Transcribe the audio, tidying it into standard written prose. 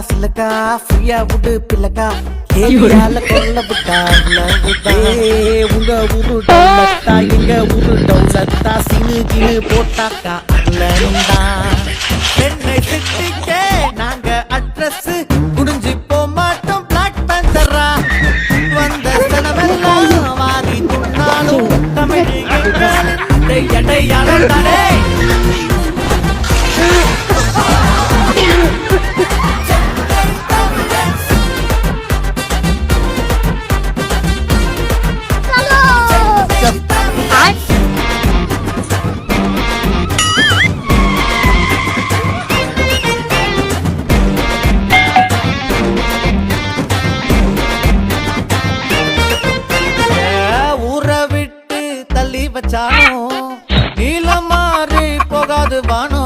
சிலக்கா ஃப்ரீயா விடு பிள்ளக்கா ஏரியால கொல்ல விட்டாங்க உங்க ஊரு டவுலத்தா எங்க ஊரு டவுலத்தா சினு போட்டாக்கா அல்லா சென்னை சிட்டிக்கே நாங்க அட்ரஸ் குடிஞ்சு போமாட்டோம் பிளாக் பேந்தரா வந்த சனமெல்லாம் வாரி துண்ணாலும் தமிழ் எடையாளே வச்சானோ நீல மாறி போகாது வானோ